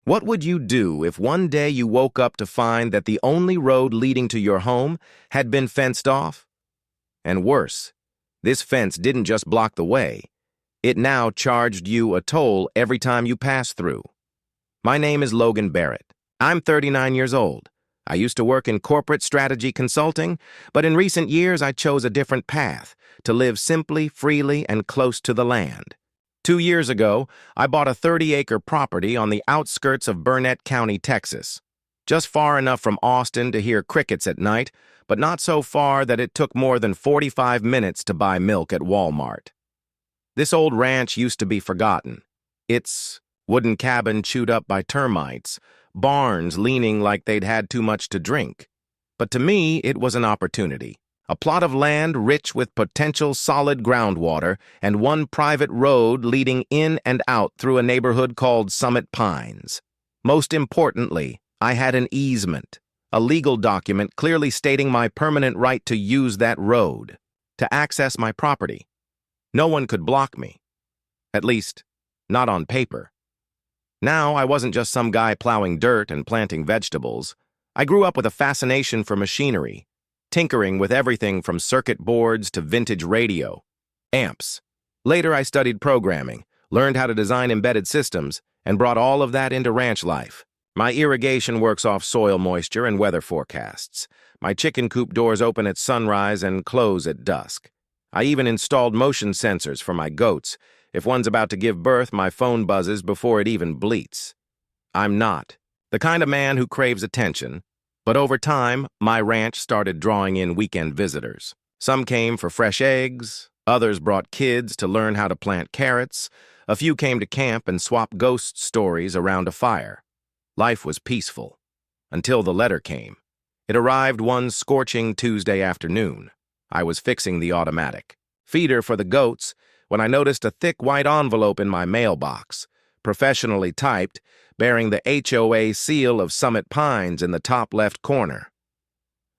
What would you do if one day you woke up to find that the only road leading to your home had been fenced off? And worse, this fence didn't just block the way. It now charged you a toll every time you passed through. My name is Logan Barrett. I'm 39 years old. I used to work in corporate strategy consulting, but in recent years I chose a different path, to live simply, freely, and close to the land. 2 years ago, I bought a 30-acre property on the outskirts of Burnett County, Texas. Just far enough from Austin to hear crickets at night, but not so far that it took more than 45 minutes to buy milk at Walmart. This old ranch used to be forgotten. Its wooden cabin chewed up by termites, barns leaning like they'd had too much to drink. But to me, it was an opportunity. A plot of land rich with potential solid groundwater and one private road leading in and out through a neighborhood called Summit Pines. Most importantly, I had an easement, a legal document clearly stating my permanent right to use that road, to access my property. No one could block me. At least, not on paper. Now, I wasn't just some guy plowing dirt and planting vegetables. I grew up with a fascination for machinery, tinkering with everything from circuit boards to vintage radio, amps. Later, I studied programming, learned how to design embedded systems, and brought all of that into ranch life. My irrigation works off soil moisture and weather forecasts. My chicken coop doors open at sunrise and close at dusk. I even installed motion sensors for my goats. If one's about to give birth, my phone buzzes before it even bleats. I'm not the kind of man who craves attention, but over time, my ranch started drawing in weekend visitors. Some came for fresh eggs, others brought kids to learn how to plant carrots, a few came to camp and swap ghost stories around a fire. Life was peaceful, until the letter came. It arrived one scorching Tuesday afternoon. I was fixing the automatic feeder for the goats when I noticed a thick white envelope in my mailbox, professionally typed, bearing the HOA seal of Summit Pines in the top left corner.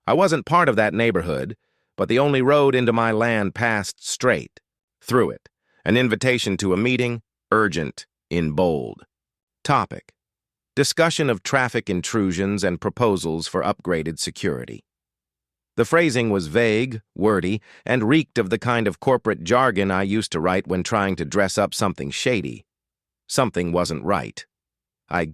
I wasn't part of that neighborhood, but the only road into my land passed straight through it. An invitation to a meeting, urgent, in bold. Topic: discussion of traffic intrusions and proposals for upgraded security. The phrasing was vague, wordy, and reeked of the kind of corporate jargon I used to write when trying to dress up something shady. Something wasn't right. I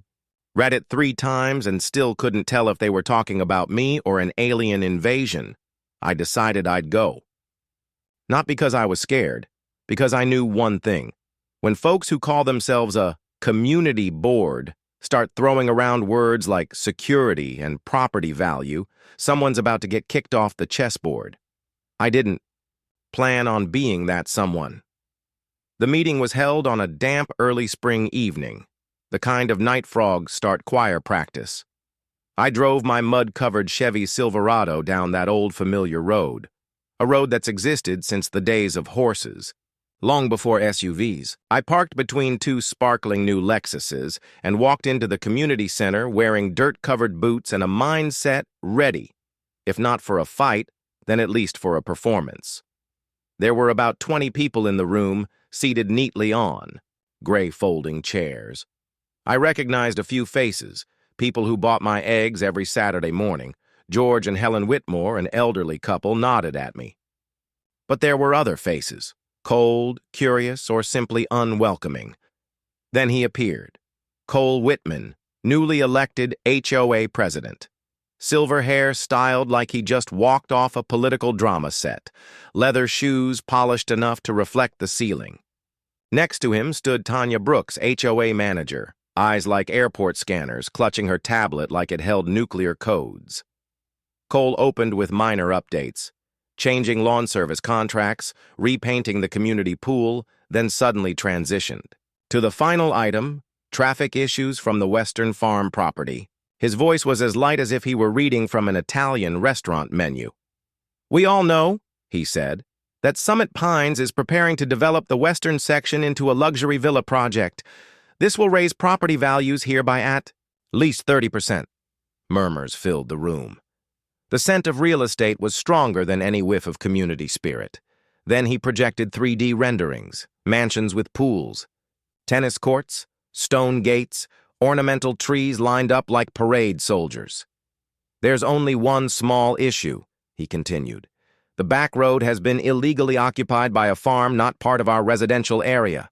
read it 3 times and still couldn't tell if they were talking about me or an alien invasion. I decided I'd go. Not because I was scared, because I knew one thing. When folks who call themselves a community board start throwing around words like security and property value, someone's about to get kicked off the chessboard. I didn't plan on being that someone. The meeting was held on a damp early spring evening, the kind of night frogs start choir practice. I drove my mud-covered Chevy Silverado down that old familiar road, a road that's existed since the days of horses, long before SUVs. I parked between 2 sparkling new Lexuses and walked into the community center wearing dirt-covered boots and a mindset ready, if not for a fight, then at least for a performance. There were about 20 people in the room, seated neatly on gray folding chairs. I recognized a few faces, people who bought my eggs every Saturday morning. George and Helen Whitmore, an elderly couple, nodded at me. But there were other faces, cold, curious, or simply unwelcoming. Then he appeared. Cole Whitman, newly elected HOA president. Silver hair styled like he just walked off a political drama set. Leather shoes polished enough to reflect the ceiling. Next to him stood Tanya Brooks, HOA manager, eyes like airport scanners, clutching her tablet like it held nuclear codes. Cole opened with minor updates, changing lawn service contracts, repainting the community pool, then suddenly transitioned to the final item, traffic issues from the Western Farm property. His voice was as light as if he were reading from an Italian restaurant menu. "We all know," he said, "that Summit Pines is preparing to develop the western section into a luxury villa project. This will raise property values here by at least 30%. Murmurs filled the room. The scent of real estate was stronger than any whiff of community spirit. Then he projected 3D renderings, mansions with pools, tennis courts, stone gates, ornamental trees lined up like parade soldiers. There's only one small issue, he continued. The back road has been illegally occupied by a farm not part of our residential area.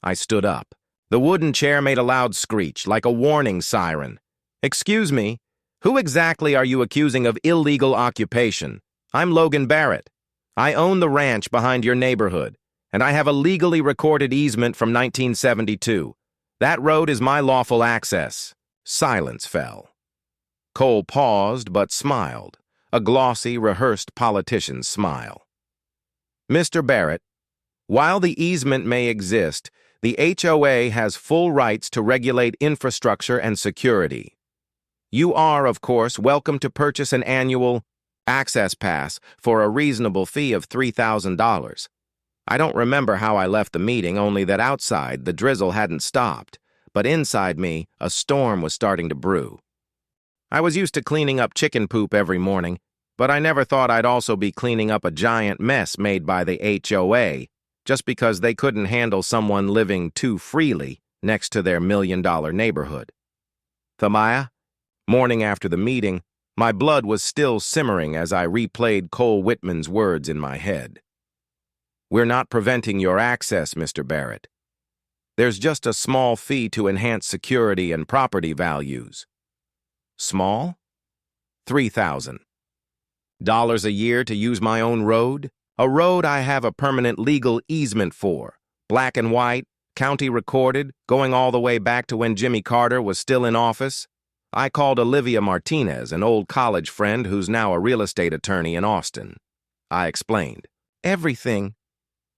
I stood up. The wooden chair made a loud screech, like a warning siren. Excuse me, who exactly are you accusing of illegal occupation? I'm Logan Barrett. I own the ranch behind your neighborhood, and I have a legally recorded easement from 1972. That road is my lawful access. Silence fell. Cole paused but smiled, a glossy, rehearsed politician's smile. Mr. Barrett, while the easement may exist, the HOA has full rights to regulate infrastructure and security. You are, of course, welcome to purchase an annual access pass for a reasonable fee of $3,000. I don't remember how I left the meeting, only that outside the drizzle hadn't stopped, but inside me a storm was starting to brew. I was used to cleaning up chicken poop every morning, but I never thought I'd also be cleaning up a giant mess made by the HOA just because they couldn't handle someone living too freely next to their million-dollar neighborhood. Thamaya, morning after the meeting, my blood was still simmering as I replayed Cole Whitman's words in my head. We're not preventing your access, Mr. Barrett. There's just a small fee to enhance security and property values. Small? $3,000 a year to use my own road? A road I have a permanent legal easement for. Black and white, county recorded, going all the way back to when Jimmy Carter was still in office. I called Olivia Martinez, an old college friend who's now a real estate attorney in Austin. I explained. Everything.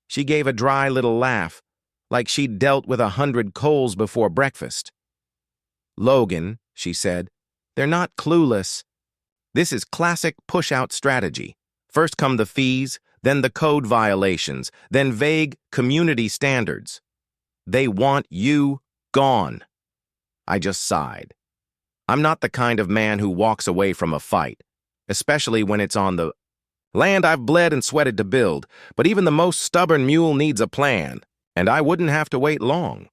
She gave a dry little laugh, like she'd dealt with 100 Coles before breakfast. Logan, she said, they're not clueless. This is classic push-out strategy. First come the fees, then the code violations, then vague community standards. They want you gone. I just sighed. I'm not the kind of man who walks away from a fight, especially when it's on the land I've bled and sweated to build, but even the most stubborn mule needs a plan, and I wouldn't have to wait long.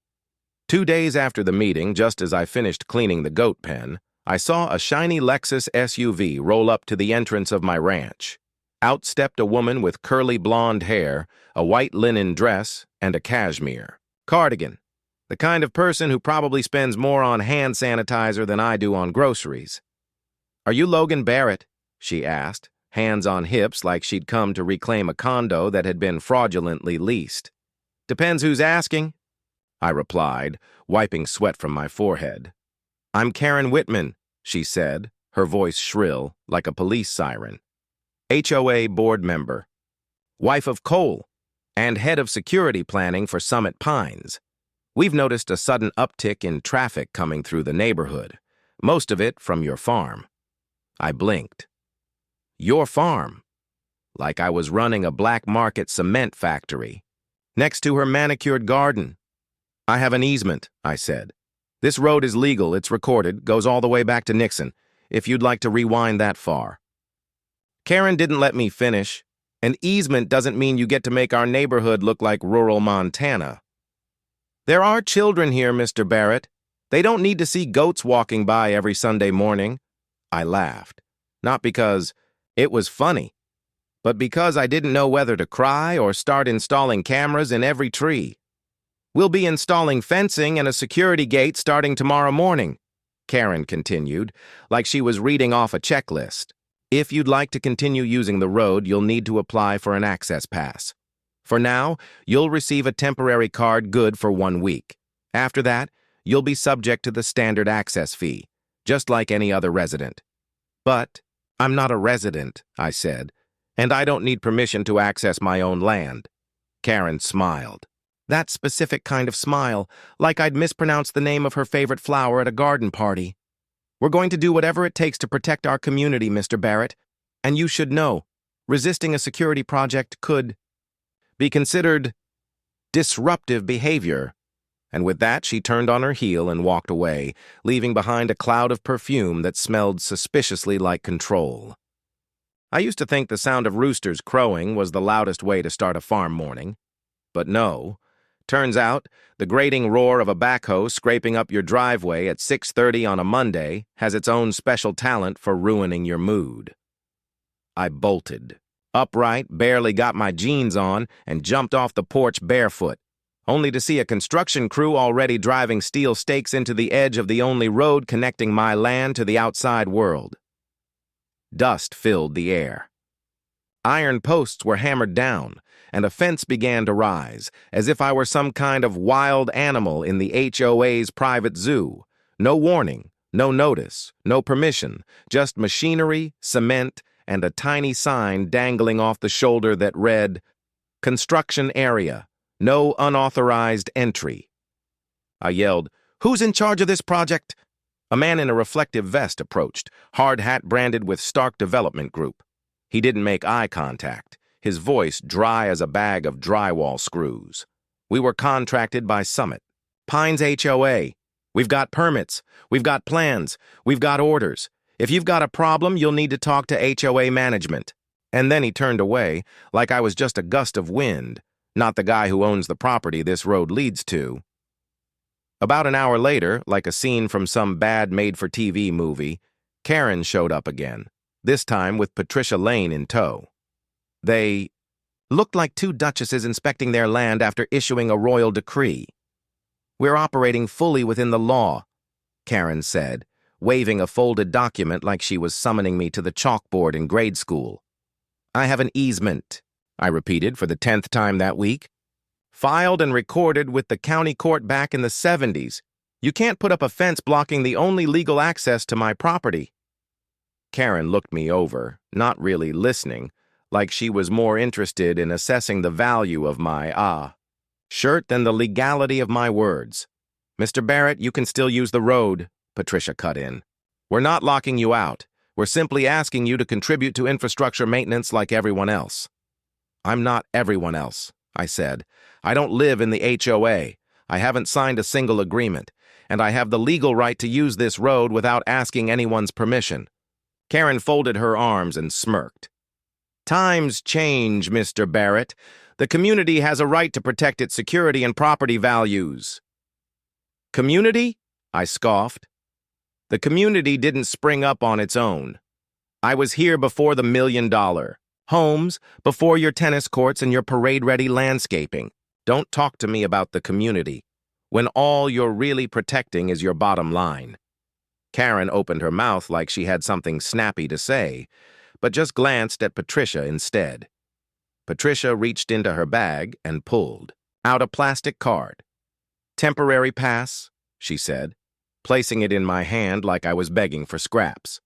2 days after the meeting, just as I finished cleaning the goat pen, I saw a shiny Lexus SUV roll up to the entrance of my ranch. Out stepped a woman with curly blonde hair, a white linen dress, and a cashmere cardigan. The kind of person who probably spends more on hand sanitizer than I do on groceries. Are you Logan Barrett? She asked, hands on hips like she'd come to reclaim a condo that had been fraudulently leased. Depends who's asking, I replied, wiping sweat from my forehead. I'm Karen Whitman, she said, her voice shrill, like a police siren. HOA board member, wife of Cole, and head of security planning for Summit Pines. We've noticed a sudden uptick in traffic coming through the neighborhood, most of it from your farm. I blinked. Your farm? Like I was running a black market cement factory. Next to her manicured garden. I have an easement, I said. This road is legal, it's recorded, goes all the way back to Nixon, if you'd like to rewind that far. Karen didn't let me finish. An easement doesn't mean you get to make our neighborhood look like rural Montana. There are children here, Mr. Barrett. They don't need to see goats walking by every Sunday morning. I laughed. Not because it was funny, but because I didn't know whether to cry or start installing cameras in every tree. We'll be installing fencing and a security gate starting tomorrow morning, Karen continued, like she was reading off a checklist. If you'd like to continue using the road, you'll need to apply for an access pass. For now, you'll receive a temporary card good for 1 week. After that, you'll be subject to the standard access fee, just like any other resident. But I'm not a resident, I said, and I don't need permission to access my own land. Karen smiled. That specific kind of smile, like I'd mispronounced the name of her favorite flower at a garden party. We're going to do whatever it takes to protect our community, Mr. Barrett, and you should know, resisting a security project could be considered disruptive behavior. And with that, she turned on her heel and walked away, leaving behind a cloud of perfume that smelled suspiciously like control. I used to think the sound of roosters crowing was the loudest way to start a farm morning. But no, Turns out, the grating roar of a backhoe scraping up your driveway at 6:30 on a Monday has its own special talent for ruining your mood. I bolted. Upright, barely got my jeans on, and jumped off the porch barefoot, only to see a construction crew already driving steel stakes into the edge of the only road connecting my land to the outside world. Dust filled the air. Iron posts were hammered down, and a fence began to rise, as if I were some kind of wild animal in the HOA's private zoo. No warning, no notice, no permission, just machinery, cement, and a tiny sign dangling off the shoulder that read, "Construction area. No unauthorized entry." I yelled, "Who's in charge of this project?" A man in a reflective vest approached, hard hat branded with Stark Development Group. He didn't make eye contact, his voice dry as a bag of drywall screws. "We were contracted by Summit. Pines HOA. We've got permits. We've got plans. We've got orders. If you've got a problem, you'll need to talk to HOA management." And then he turned away, like I was just a gust of wind, not the guy who owns the property this road leads to. About an hour later, like a scene from some bad made-for-TV movie, Karen showed up again, this time with Patricia Lane in tow. They looked like two duchesses inspecting their land after issuing a royal decree. "We're operating fully within the law," Karen said, waving a folded document like she was summoning me to the chalkboard in grade school. "I have an easement," I repeated for the 10th time that week. "Filed and recorded with the county court back in the 70s. You can't put up a fence blocking the only legal access to my property." Karen looked me over, not really listening, like she was more interested in assessing the value of my shirt than the legality of my words. "Mr. Barrett, you can still use the road," Patricia cut in. "We're not locking you out. We're simply asking you to contribute to infrastructure maintenance like everyone else." "I'm not everyone else," I said. "I don't live in the HOA. I haven't signed a single agreement, and I have the legal right to use this road without asking anyone's permission." Karen folded her arms and smirked. "Times change, Mr. Barrett. The community has a right to protect its security and property values." "Community?" I scoffed. "The community didn't spring up on its own. I was here before the $1 million homes, before your tennis courts and your parade-ready landscaping. Don't talk to me about the community, when all you're really protecting is your bottom line." Karen opened her mouth like she had something snappy to say, but just glanced at Patricia instead. Patricia reached into her bag and pulled out a plastic card. "Temporary pass," she said, placing it in my hand like I was begging for scraps.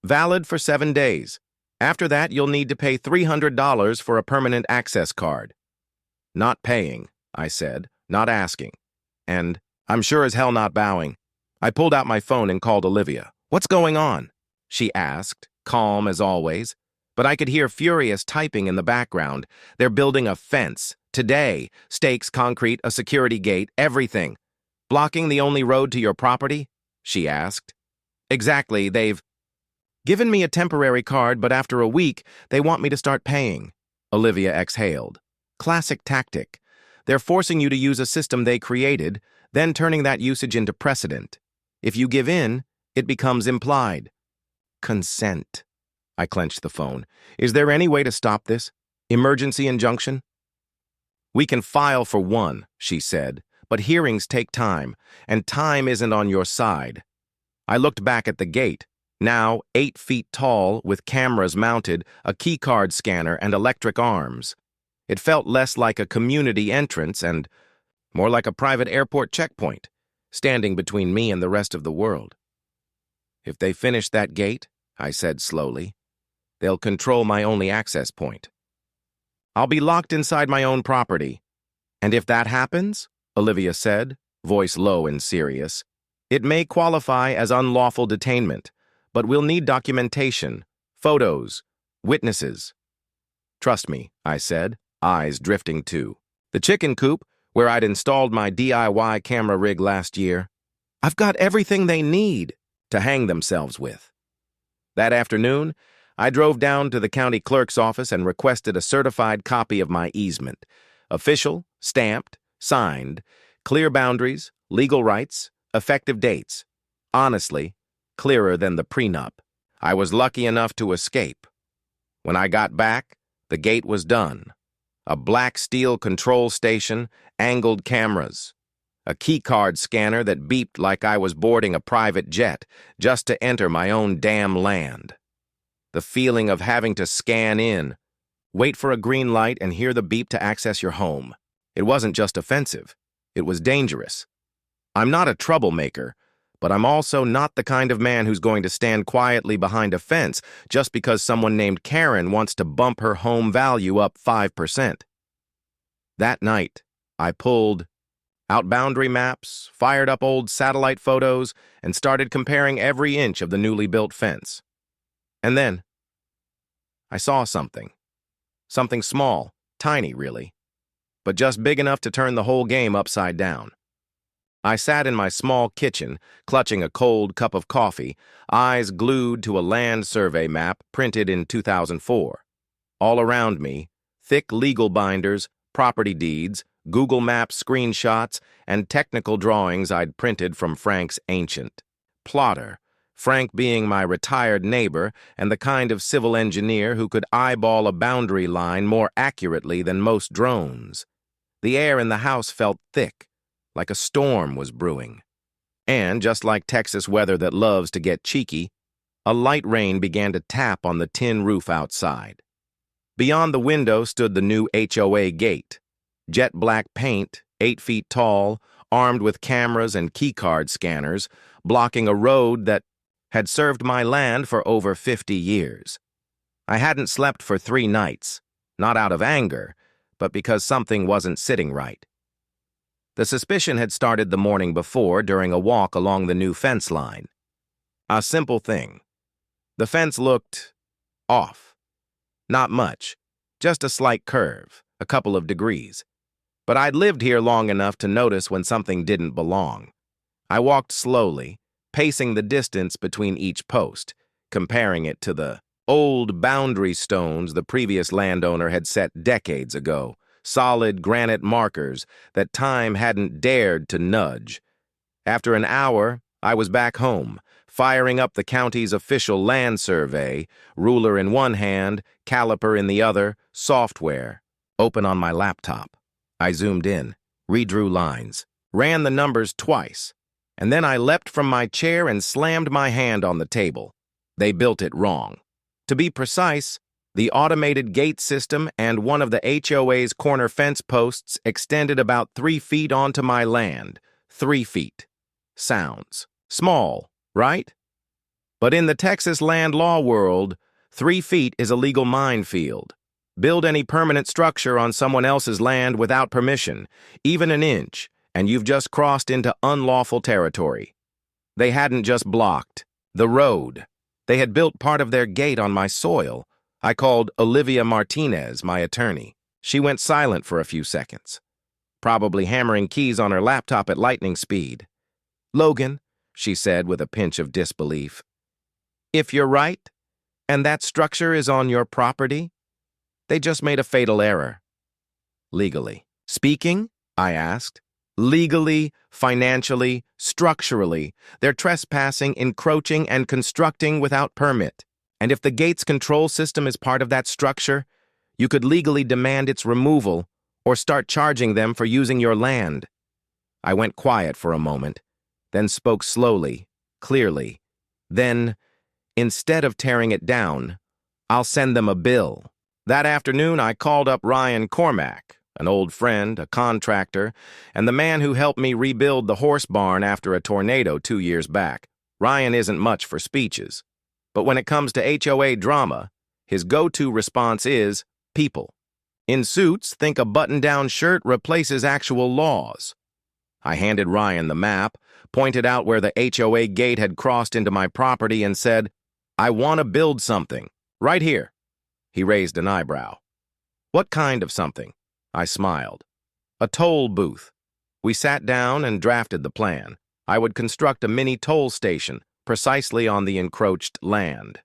"Valid for 7 days. After that, you'll need to pay $300 for a permanent access card." "Not paying," I said, not asking. And I'm sure as hell not bowing. I pulled out my phone and called Olivia. "What's going on?" she asked, calm as always. But I could hear furious typing in the background. "They're building a fence. Today. Stakes, concrete, a security gate, everything. Blocking the only road to your property?" she asked. "Exactly, they've given me a temporary card, but after a week, they want me to start paying." Olivia exhaled. "Classic tactic. They're forcing you to use a system they created, then turning that usage into precedent. If you give in, it becomes implied." "Consent." I clenched the phone. "Is there any way to stop this? Emergency injunction?" "We can file for one," she said, "but hearings take time, and time isn't on your side." I looked back at the gate, now 8 feet tall, with cameras mounted, a keycard scanner, and electric arms. It felt less like a community entrance and more like a private airport checkpoint, standing between me and the rest of the world. "If they finish that gate," I said slowly, "they'll control my only access point. I'll be locked inside my own property. And if that happens," Olivia said, voice low and serious, "it may qualify as unlawful detainment, but we'll need documentation, photos, witnesses." "Trust me," I said, eyes drifting to the chicken coop where I'd installed my DIY camera rig last year. "I've got everything they need to hang themselves with." That afternoon, I drove down to the county clerk's office and requested a certified copy of my easement. Official, stamped, Signed, clear boundaries, legal rights, effective dates. Honestly, clearer than the prenup. I was lucky enough to escape. When I got back, the gate was done. A black steel control station, angled cameras. A keycard scanner that beeped like I was boarding a private jet just to enter my own damn land. The feeling of having to scan in, wait for a green light and hear the beep to access your home. It wasn't just offensive, it was dangerous. I'm not a troublemaker, but I'm also not the kind of man who's going to stand quietly behind a fence just because someone named Karen wants to bump her home value up 5%. That night, I pulled out boundary maps, fired up old satellite photos, and started comparing every inch of the newly built fence. And then, I saw something. Something small, tiny really, but just big enough to turn the whole game upside down. I sat in my small kitchen, clutching a cold cup of coffee, eyes glued to a land survey map printed in 2004. All around me, thick legal binders, property deeds, Google Maps screenshots, and technical drawings I'd printed from Frank's ancient plotter, Frank being my retired neighbor and the kind of civil engineer who could eyeball a boundary line more accurately than most drones. The air in the house felt thick, like a storm was brewing. And, just like Texas weather that loves to get cheeky, a light rain began to tap on the tin roof outside. Beyond the window stood the new HOA gate. Jet black paint, 8 feet tall, armed with cameras and keycard scanners, blocking a road that had served my land for over 50 years. I hadn't slept for 3 nights, not out of anger, but because something wasn't sitting right. The suspicion had started the morning before during a walk along the new fence line. A simple thing. The fence looked off. Not much, just a slight curve, a couple of degrees. But I'd lived here long enough to notice when something didn't belong. I walked slowly, pacing the distance between each post, comparing it to the old boundary stones the previous landowner had set decades ago, solid granite markers that time hadn't dared to nudge. After an hour, I was back home, firing up the county's official land survey, ruler in one hand, caliper in the other, software, open on my laptop. I zoomed in, redrew lines, ran the numbers twice, and then I leapt from my chair and slammed my hand on the table. They built it wrong. To be precise, the automated gate system and one of the HOA's corner fence posts extended about 3 feet onto my land. 3 feet. Sounds small, right? But in the Texas land law world, 3 feet is a legal minefield. Build any permanent structure on someone else's land without permission, even an inch, and you've just crossed into unlawful territory. They hadn't just blocked the road. They had built part of their gate on my soil. I called Olivia Martinez, my attorney. She went silent for a few seconds, probably hammering keys on her laptop at lightning speed. "Logan," she said with a pinch of disbelief, "if you're right, and that structure is on your property, they just made a fatal error." "Legally speaking?" I asked. "Legally, financially, structurally, they're trespassing, encroaching, and constructing without permit. And if the gate's control system is part of that structure, you could legally demand its removal or start charging them for using your land." I went quiet for a moment, then spoke slowly, clearly. Then, instead of tearing it down, "I'll send them a bill." That afternoon, I called up Ryan Cormack, an old friend, a contractor, and the man who helped me rebuild the horse barn after a tornado 2 years back. Ryan isn't much for speeches, but when it comes to HOA drama, his go-to response is people. In suits, think a button-down shirt replaces actual laws. I handed Ryan the map, pointed out where the HOA gate had crossed into my property, and said, "I want to build something, right here." He raised an eyebrow. "What kind of something?" I smiled. "A toll booth." We sat down and drafted the plan. I would construct a mini toll station precisely on the encroached land.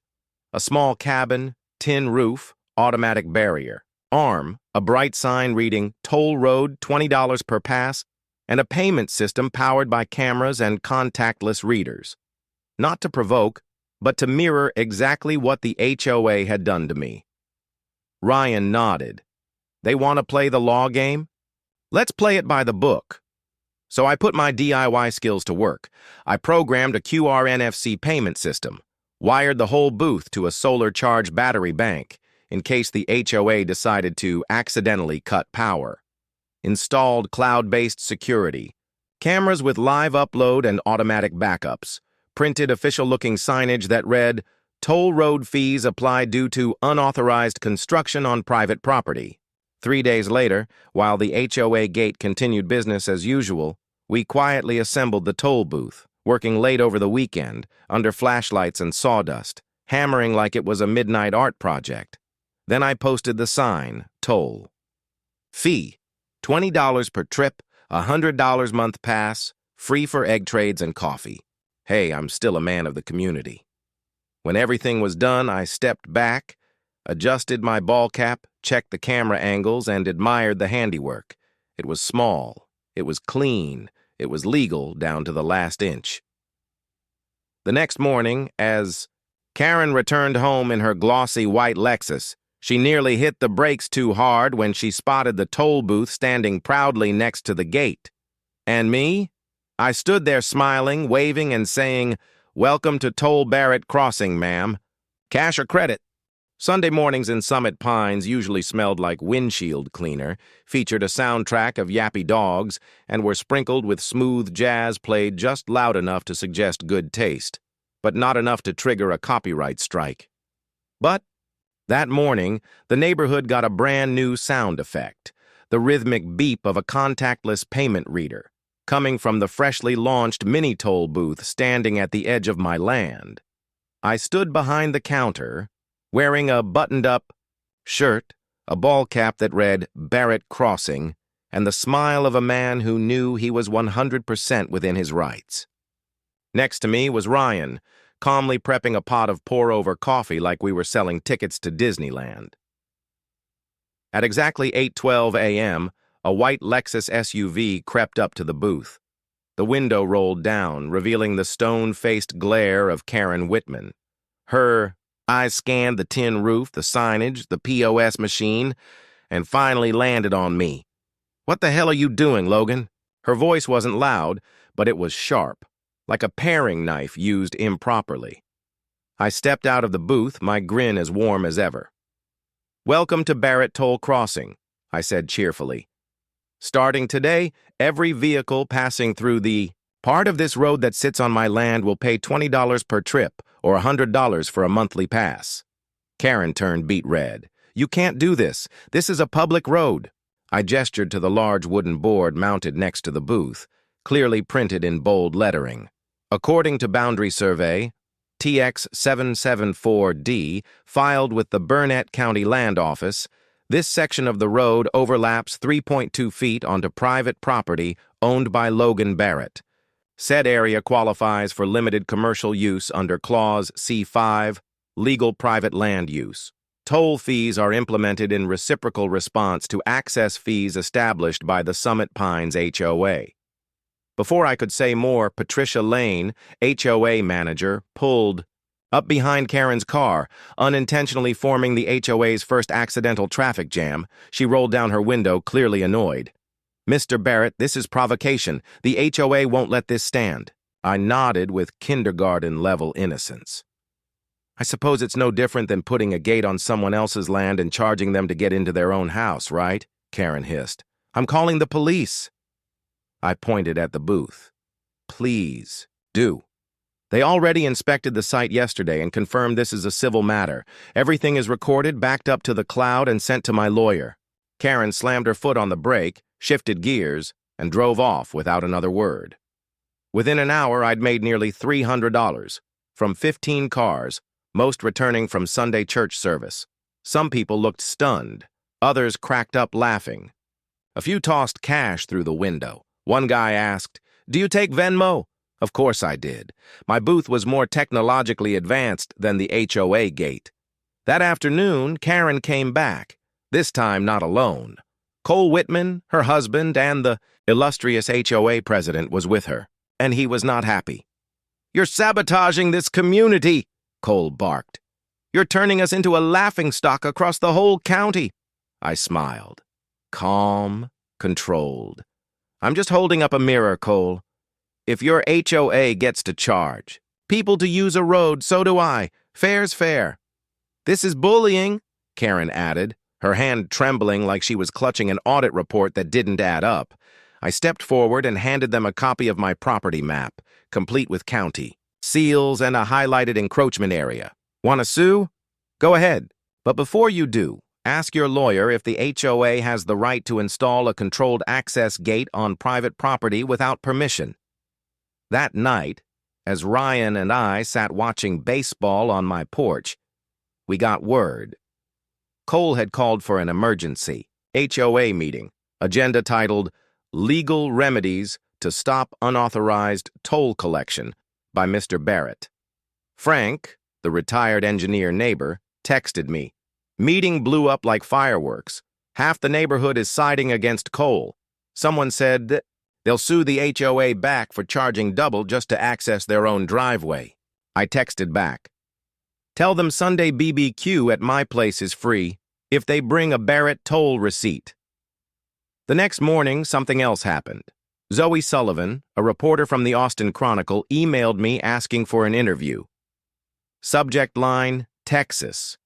A small cabin, tin roof, automatic barrier. ARM, a bright sign reading Toll Road, $20 per pass, and a payment system powered by cameras and contactless readers. Not to provoke, but to mirror exactly what the HOA had done to me. Ryan nodded. They want to play the law game? Let's play it by the book. So I put my DIY skills to work. I programmed a QR NFC payment system, wired the whole booth to a solar charge battery bank in case the HOA decided to accidentally cut power, installed cloud-based security, cameras with live upload and automatic backups, printed official-looking signage that read, "Toll road fees apply due to unauthorized construction on private property." 3 days later, while the HOA gate continued business as usual, we quietly assembled the toll booth, working late over the weekend, under flashlights and sawdust, hammering like it was a midnight art project. Then I posted the sign, toll. Fee, $20 per trip, $100 month pass, free for egg trades and coffee. Hey, I'm still a man of the community. When everything was done, I stepped back, adjusted my ball cap, checked the camera angles, and admired the handiwork. It was small, it was clean, it was legal down to the last inch. The next morning, as Karen returned home in her glossy white Lexus, she nearly hit the brakes too hard when she spotted the toll booth standing proudly next to the gate. And me? I stood there smiling, waving, and saying, "Welcome to Toll Barrett Crossing, ma'am. Cash or credit?" Sunday mornings in Summit Pines usually smelled like windshield cleaner, featured a soundtrack of yappy dogs, and were sprinkled with smooth jazz played just loud enough to suggest good taste, but not enough to trigger a copyright strike. But that morning, the neighborhood got a brand new sound effect, the rhythmic beep of a contactless payment reader, coming from the freshly launched mini-toll booth standing at the edge of my land. I stood behind the counter, wearing a buttoned-up shirt, a ball cap that read Barrett Crossing, and the smile of a man who knew he was 100% within his rights. Next to me was Ryan, calmly prepping a pot of pour-over coffee like we were selling tickets to Disneyland. At exactly 8:12 a.m., a white Lexus SUV crept up to the booth. The window rolled down, revealing the stone-faced glare of Karen Whitman. Her eyes scanned the tin roof, the signage, the POS machine, and finally landed on me. "What the hell are you doing, Logan?" Her voice wasn't loud, but it was sharp, like a paring knife used improperly. I stepped out of the booth, my grin as warm as ever. "Welcome to Barrett Toll Crossing," I said cheerfully. "Starting today, every vehicle passing through the part of this road that sits on my land will pay $20 per trip or $100 for a monthly pass." Karen turned beet red. "You can't do this. This is a public road." I gestured to the large wooden board mounted next to the booth, clearly printed in bold lettering. According to Boundary Survey, TX 774D, filed with the Burnett County Land Office, this section of the road overlaps 3.2 feet onto private property owned by Logan Barrett. Said area qualifies for limited commercial use under Clause C5, legal private land use. Toll fees are implemented in reciprocal response to access fees established by the Summit Pines HOA. Before I could say more, Patricia Lane, HOA manager, pulled up behind Karen's car, unintentionally forming the HOA's first accidental traffic jam. She rolled down her window, clearly annoyed. "Mr. Barrett, this is provocation. The HOA won't let this stand." I nodded with kindergarten-level innocence. "I suppose it's no different than putting a gate on someone else's land and charging them to get into their own house, right?" Karen hissed. "I'm calling the police." I pointed at the booth. "Please, do. They already inspected the site yesterday and confirmed this is a civil matter. Everything is recorded, backed up to the cloud, and sent to my lawyer." Karen slammed her foot on the brake, shifted gears, and drove off without another word. Within an hour, I'd made nearly $300 from 15 cars, most returning from Sunday church service. Some people looked stunned. Others cracked up laughing. A few tossed cash through the window. One guy asked, "Do you take Venmo?" Of course I did. My booth was more technologically advanced than the HOA gate. That afternoon, Karen came back, This time not alone. Cole Whitman, her husband, and the illustrious HOA president was with her, and he was not happy. "You're sabotaging this community," Cole barked. "You're turning us into a laughingstock across the whole county." I smiled. Calm, controlled. "I'm just holding up a mirror, Cole. If your HOA gets to charge people to use a road, so do I. Fair's fair." "This is bullying," Karen added, her hand trembling like she was clutching an audit report that didn't add up. I stepped forward and handed them a copy of my property map, complete with county, seals, and a highlighted encroachment area. "Want to sue? Go ahead. But before you do, ask your lawyer if the HOA has the right to install a controlled access gate on private property without permission." That night, as Ryan and I sat watching baseball on my porch, we got word. Cole had called for an emergency HOA meeting, agenda titled "Legal Remedies to Stop Unauthorized Toll Collection" by Mr. Barrett. Frank, the retired engineer neighbor, texted me. "Meeting blew up like fireworks. Half the neighborhood is siding against Cole. Someone said that they'll sue the HOA back for charging double just to access their own driveway." I texted back. "Tell them Sunday BBQ at my place is free if they bring a Barrett toll receipt." The next morning, something else happened. Zoe Sullivan, a reporter from the Austin Chronicle, emailed me asking for an interview. Subject line, Texas.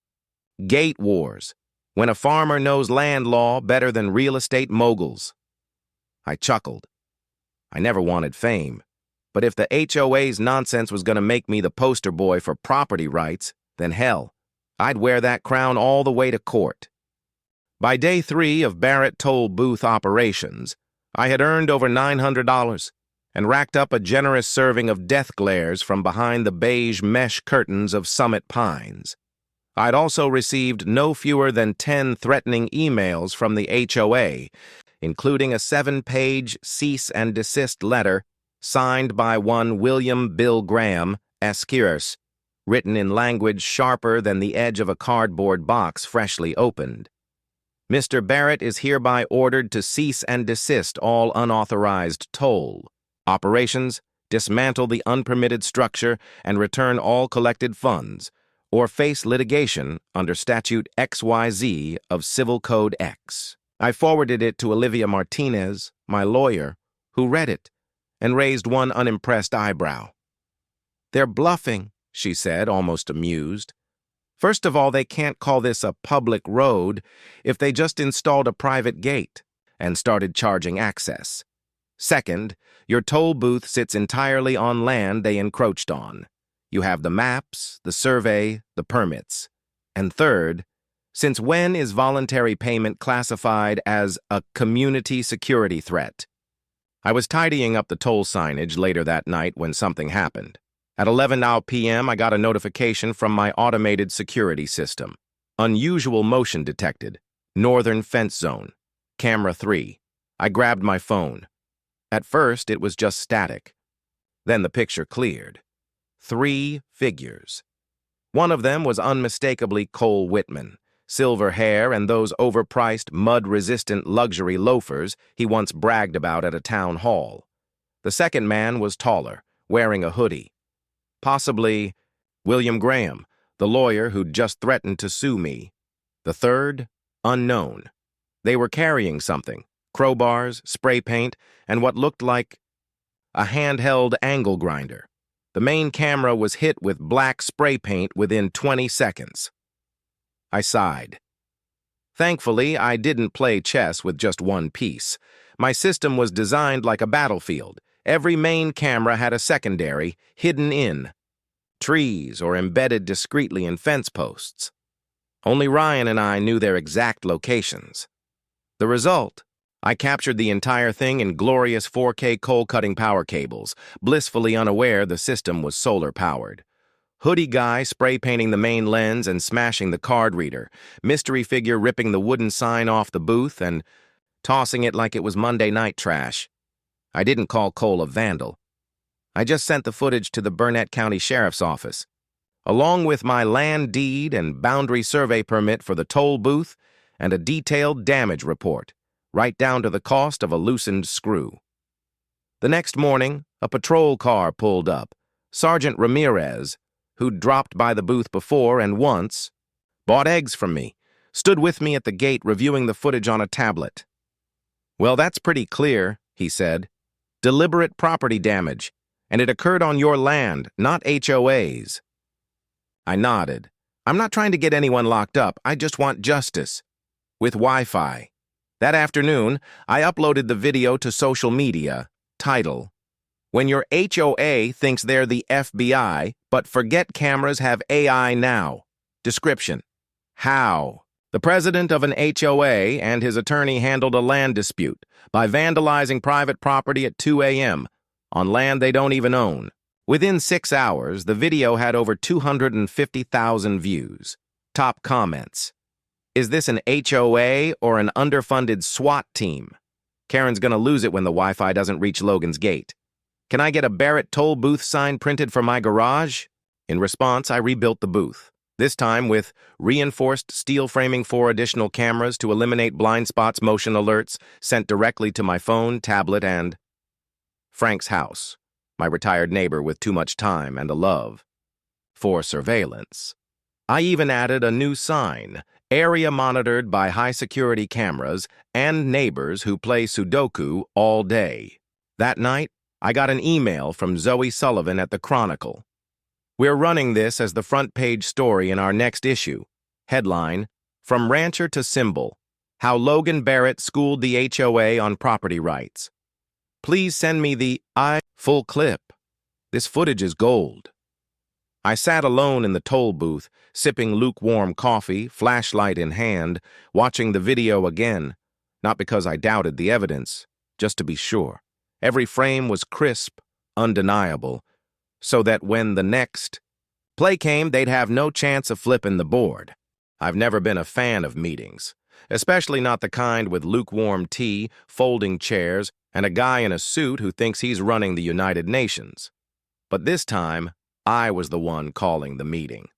"Gate wars. When a farmer knows land law better than real estate moguls." I chuckled. I never wanted fame, but if the HOA's nonsense was going to make me the poster boy for property rights, then hell, I'd wear that crown all the way to court. By day 3 of Barrett toll booth operations, I had earned over $900 and racked up a generous serving of death glares from behind the beige mesh curtains of Summit Pines. I'd also received no fewer than 10 threatening emails from the HOA, including a 7-page cease and desist letter signed by one William Bill Graham, Escalating, written in language sharper than the edge of a cardboard box freshly opened. "Mr. Barrett is hereby ordered to cease and desist all unauthorized toll operations, dismantle the unpermitted structure, and return all collected funds, or face litigation under Statute XYZ of Civil Code X." I forwarded it to Olivia Martinez, my lawyer, who read it and raised one unimpressed eyebrow. "They're bluffing," she said, almost amused. "First of all, they can't call this a public road if they just installed a private gate and started charging access. Second, your toll booth sits entirely on land they encroached on. You have the maps, the survey, the permits. And third, since when is voluntary payment classified as a community security threat?" I was tidying up the toll signage later that night when something happened. At 11 p.m., I got a notification from my automated security system. Unusual motion detected. Northern fence zone. Camera 3. I grabbed my phone. At first, it was just static. Then the picture cleared. 3 figures. One of them was unmistakably Cole Whitman. Silver hair and those overpriced, mud-resistant luxury loafers he once bragged about at a town hall. The second man was taller, wearing a hoodie. Possibly William Graham, the lawyer who'd just threatened to sue me. The third, unknown. They were carrying something, crowbars, spray paint, and what looked like a handheld angle grinder. The main camera was hit with black spray paint within 20 seconds. I sighed. Thankfully, I didn't play chess with just one piece. My system was designed like a battlefield. Every main camera had a secondary, hidden in trees or embedded discreetly in fence posts. Only Ryan and I knew their exact locations. The result? I captured the entire thing in glorious 4K coal-cutting power cables, blissfully unaware the system was solar-powered. Hoodie guy spray painting the main lens and smashing the card reader, mystery figure ripping the wooden sign off the booth and tossing it like it was Monday night trash. I didn't call Cole a vandal. I just sent the footage to the Burnett County Sheriff's Office. Along with my land deed and boundary survey permit for the toll booth and a detailed damage report, right down to the cost of a loosened screw. The next morning, a patrol car pulled up. Sergeant Ramirez, who'd dropped by the booth before and once, bought eggs from me, stood with me at the gate reviewing the footage on a tablet. "Well, that's pretty clear," he said. "Deliberate property damage, and it occurred on your land, not HOA's. I nodded. "I'm not trying to get anyone locked up, I just want justice. With Wi-Fi." That afternoon, I uploaded the video to social media. Title: "When your HOA thinks they're the FBI, but forget cameras have AI now." Description: how? The president of an HOA and his attorney handled a land dispute by vandalizing private property at 2 a.m. on land they don't even own. Within 6 hours, the video had over 250,000 views. Top comments: "Is this an HOA or an underfunded SWAT team? Karen's gonna lose it when the Wi-Fi doesn't reach Logan's gate. Can I get a Barrett toll booth sign printed for my garage?" In response, I rebuilt the booth, this time with reinforced steel framing 4 additional cameras to eliminate blind spots motion alerts sent directly to my phone, tablet, and Frank's house, my retired neighbor with too much time and a love for surveillance. I even added a new sign, area monitored by high-security cameras and neighbors who play Sudoku all day. That night, I got an email from Zoe Sullivan at the Chronicle. "We're running this as the front page story in our next issue." Headline: "From Rancher to Symbol, How Logan Barrett Schooled the HOA on Property Rights. Please send me the full clip. This footage is gold." I sat alone in the toll booth, sipping lukewarm coffee, flashlight in hand, watching the video again, not because I doubted the evidence, just to be sure. Every frame was crisp, undeniable, so that when the next play came, they'd have no chance of flipping the board. I've never been a fan of meetings, especially not the kind with lukewarm tea, folding chairs, and a guy in a suit who thinks he's running the United Nations. But this time, I was the one calling the meeting.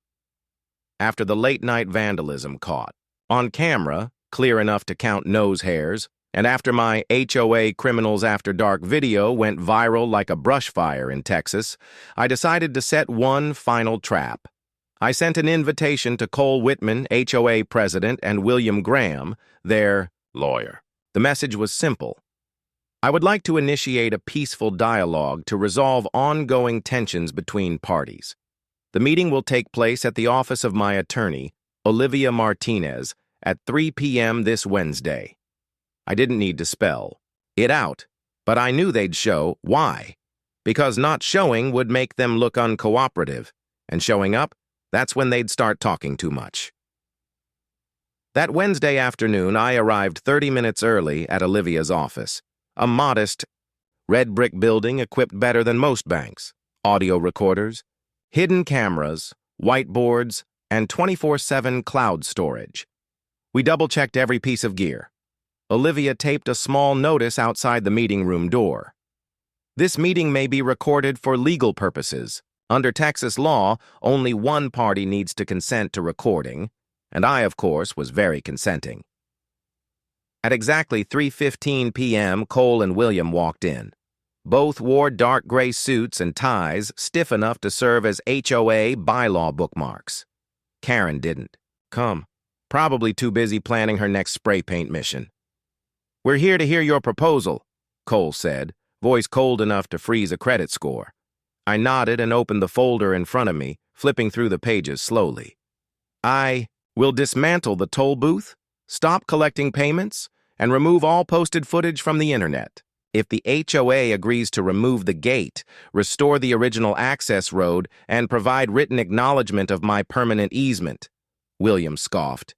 After the late-night vandalism caught, on camera, clear enough to count nose hairs, and after my HOA Criminals After Dark video went viral like a brush fire in Texas, I decided to set one final trap. I sent an invitation to Cole Whitman, HOA president, and William Graham, their lawyer. The message was simple. I would like to initiate a peaceful dialogue to resolve ongoing tensions between parties. The meeting will take place at the office of my attorney, Olivia Martinez, at 3 p.m. this Wednesday. I didn't need to spell it out, but I knew they'd show why. Because not showing would make them look uncooperative, and showing up, that's when they'd start talking too much. That Wednesday afternoon, I arrived 30 minutes early at Olivia's office. A modest, red brick building equipped better than most banks. Audio recorders, hidden cameras, whiteboards, and 24/7 cloud storage. We double-checked every piece of gear. Olivia taped a small notice outside the meeting room door. "This meeting may be recorded for legal purposes. Under Texas law, only one party needs to consent to recording, and I, of course, was very consenting." At exactly 3:15 p.m., Cole and William walked in. Both wore dark gray suits and ties stiff enough to serve as HOA bylaw bookmarks. Karen didn't come, probably too busy planning her next spray paint mission. "We're here to hear your proposal," Cole said, voice cold enough to freeze a credit score. I nodded and opened the folder in front of me, flipping through the pages slowly. "I will dismantle the toll booth, stop collecting payments, and remove all posted footage from the internet. If the HOA agrees to remove the gate, restore the original access road, and provide written acknowledgement of my permanent easement," William scoffed.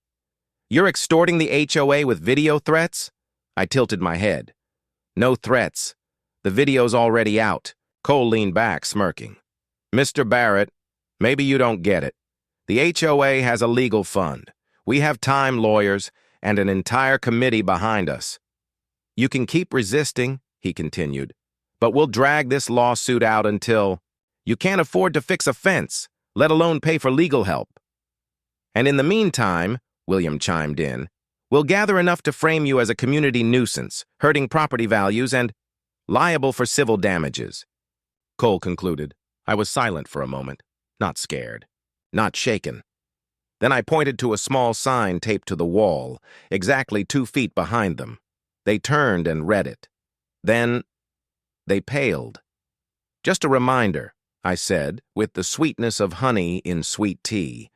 "You're extorting the HOA with video threats?" I tilted my head. "No threats. The video's already out." Cole leaned back, smirking. "Mr. Barrett, maybe you don't get it. The HOA has a legal fund. We have time lawyers and an entire committee behind us. You can keep resisting," he continued, "but we'll drag this lawsuit out until you can't afford to fix a fence, let alone pay for legal help. And in the meantime," William chimed in, We'll gather enough to frame you as a community nuisance, hurting property values and liable for civil damages. Cole concluded. I was silent for a moment, not scared, not shaken. Then I pointed to a small sign taped to the wall, exactly 2 feet behind them. They turned and read it. Then they paled. Just a reminder, I said, with the sweetness of honey in sweet tea.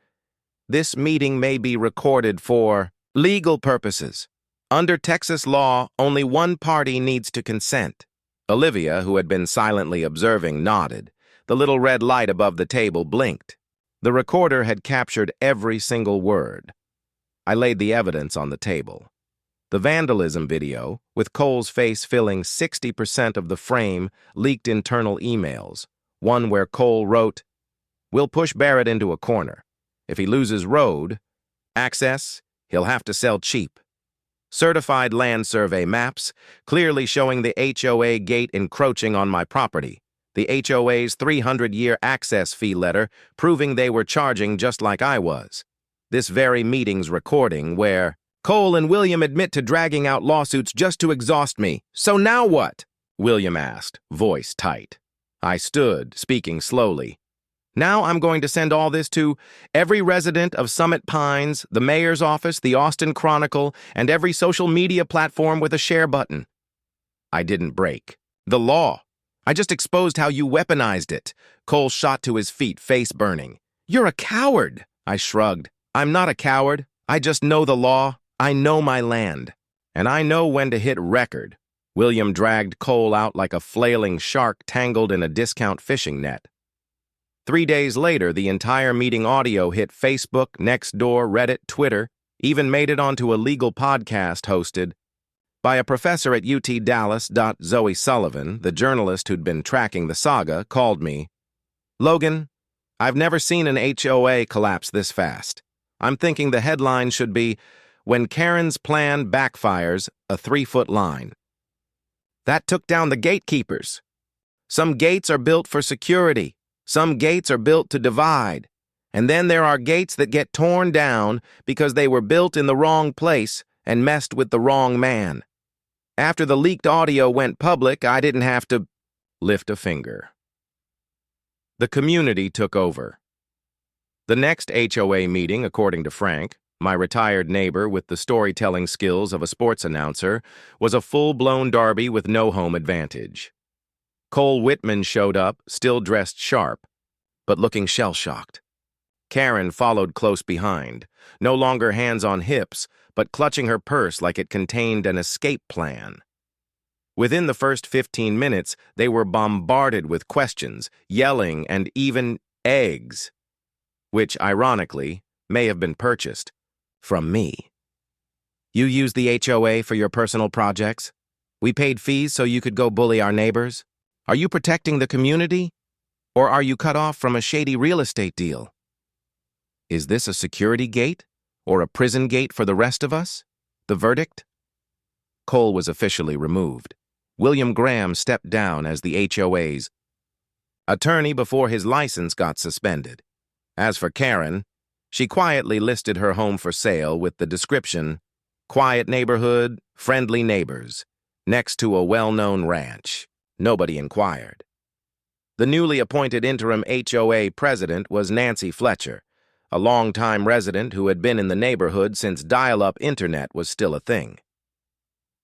This meeting may be recorded for legal purposes. Under Texas law, only one party needs to consent. Olivia, who had been silently observing, nodded. The little red light above the table blinked. The recorder had captured every single word. I laid the evidence on the table. The vandalism video, with Cole's face filling 60% of the frame, leaked internal emails. One where Cole wrote, "We'll push Barrett into a corner. If he loses road access, he'll have to sell cheap." Certified land survey maps, clearly showing the HOA gate encroaching on my property. The HOA's 300-year access fee letter, proving they were charging just like I was. This very meeting's recording where Cole and William admit to dragging out lawsuits just to exhaust me. So now what? William asked, voice tight. I stood, speaking slowly. Now I'm going to send all this to every resident of Summit Pines, the mayor's office, the Austin Chronicle, and every social media platform with a share button. I didn't break. The law. I just exposed how you weaponized it. Cole shot to his feet, face burning. You're a coward, I shrugged. I'm not a coward. I just know the law. I know my land. And I know when to hit record. William dragged Cole out like a flailing shark tangled in a discount fishing net. 3 days later, the entire meeting audio hit Facebook, Nextdoor, Reddit, Twitter, even made it onto a legal podcast hosted by a professor at UT Dallas. Zoe Sullivan, the journalist who'd been tracking the saga, called me. Logan, I've never seen an HOA collapse this fast. I'm thinking the headline should be, "When Karen's plan backfires, a 3-foot line." That took down the gatekeepers. Some gates are built for security. Some gates are built to divide. And then there are gates that get torn down because they were built in the wrong place and messed with the wrong man. After the leaked audio went public, I didn't have to lift a finger. The community took over. The next HOA meeting, according to Frank, my retired neighbor with the storytelling skills of a sports announcer, was a full-blown derby with no home advantage. Cole Whitman showed up, still dressed sharp, but looking shell-shocked. Karen followed close behind, no longer hands on hips, but clutching her purse like it contained an escape plan. Within the first 15 minutes, they were bombarded with questions, yelling, and even eggs, which, ironically, may have been purchased from me. You used the HOA for your personal projects? We paid fees so you could go bully our neighbors? Are you protecting the community? Or are you cut off from a shady real estate deal? Is this a security gate? Or a prison gate for the rest of us? The verdict? Cole was officially removed. William Graham stepped down as the HOA's attorney before his license got suspended. As for Karen, she quietly listed her home for sale with the description, "Quiet neighborhood, friendly neighbors, next to a well-known ranch." Nobody inquired. The newly appointed interim HOA president was Nancy Fletcher, a longtime resident who had been in the neighborhood since dial-up internet was still a thing.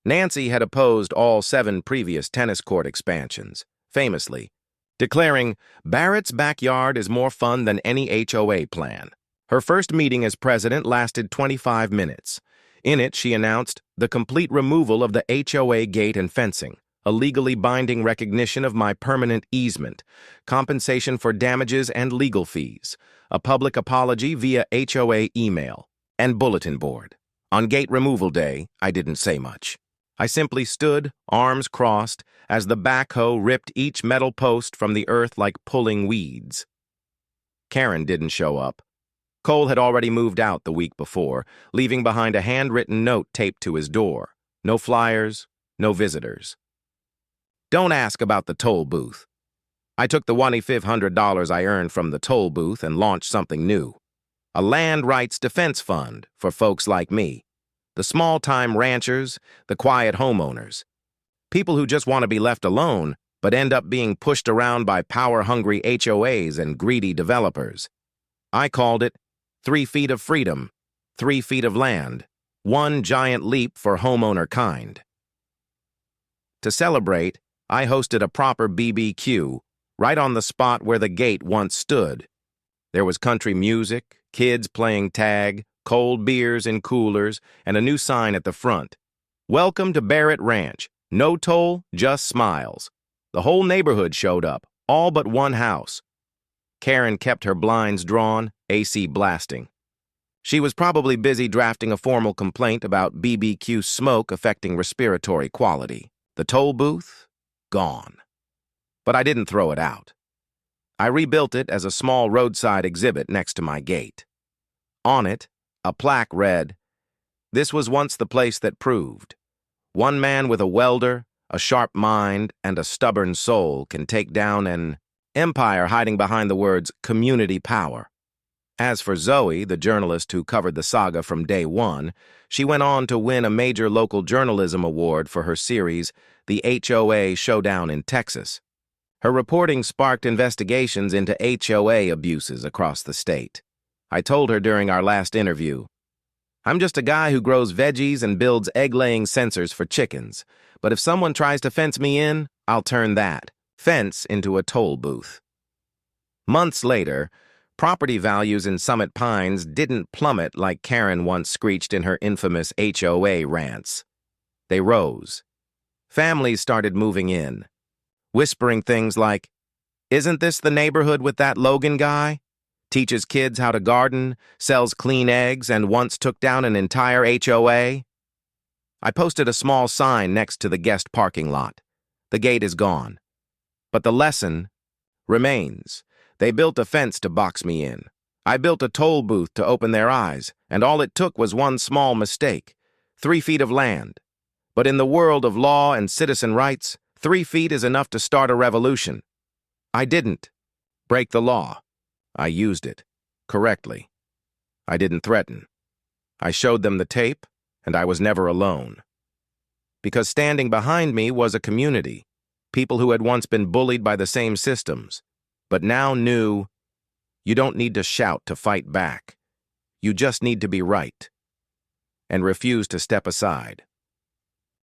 Nancy had opposed all 7 previous tennis court expansions, famously, declaring, "Barrett's backyard is more fun than any HOA plan." Her first meeting as president lasted 25 minutes. In it, she announced the complete removal of the HOA gate and fencing, a legally binding recognition of my permanent easement, compensation for damages and legal fees, a public apology via HOA email, and bulletin board. On gate removal day, I didn't say much. I simply stood, arms crossed, as the backhoe ripped each metal post from the earth like pulling weeds. Karen didn't show up. Cole had already moved out the week before, leaving behind a handwritten note taped to his door. No flyers, no visitors. Don't ask about the toll booth. I took the $2,500 I earned from the toll booth and launched something new. A land rights defense fund for folks like me. The small-time ranchers, the quiet homeowners. People who just want to be left alone, but end up being pushed around by power-hungry HOAs and greedy developers. I called it 3 feet of freedom, 3 feet of land, one giant leap for homeowner kind. To celebrate, I hosted a proper BBQ, right on the spot where the gate once stood. There was country music, kids playing tag, cold beers in coolers, and a new sign at the front. Welcome to Barrett Ranch. No toll, just smiles. The whole neighborhood showed up, all but one house. Karen kept her blinds drawn, AC blasting. She was probably busy drafting a formal complaint about BBQ smoke affecting respiratory quality. The toll booth? Gone. But I didn't throw it out. I rebuilt it as a small roadside exhibit next to my gate. On it, a plaque read, "This was once the place that proved. One man with a welder, a sharp mind, and a stubborn soul can take down an empire hiding behind the words community power." As for Zoe, the journalist who covered the saga from day one, she went on to win a major local journalism award for her series, The HOA Showdown in Texas. Her reporting sparked investigations into HOA abuses across the state. I told her during our last interview, "I'm just a guy who grows veggies and builds egg-laying sensors for chickens, but if someone tries to fence me in, I'll turn that fence into a toll booth." Months later, property values in Summit Pines didn't plummet like Karen once screeched in her infamous HOA rants. They rose. Families started moving in, whispering things like, "Isn't this the neighborhood with that Logan guy? Teaches kids how to garden, sells clean eggs, and once took down an entire HOA?" I posted a small sign next to the guest parking lot. The gate is gone. But the lesson remains. They built a fence to box me in. I built a toll booth to open their eyes, and all it took was one small mistake, 3 feet of land. But in the world of law and citizen rights, 3 feet is enough to start a revolution. I didn't break the law. I used it correctly. I didn't threaten. I showed them the tape, and I was never alone. Because standing behind me was a community, people who had once been bullied by the same systems, but now knew you don't need to shout to fight back. You just need to be right, and refuse to step aside.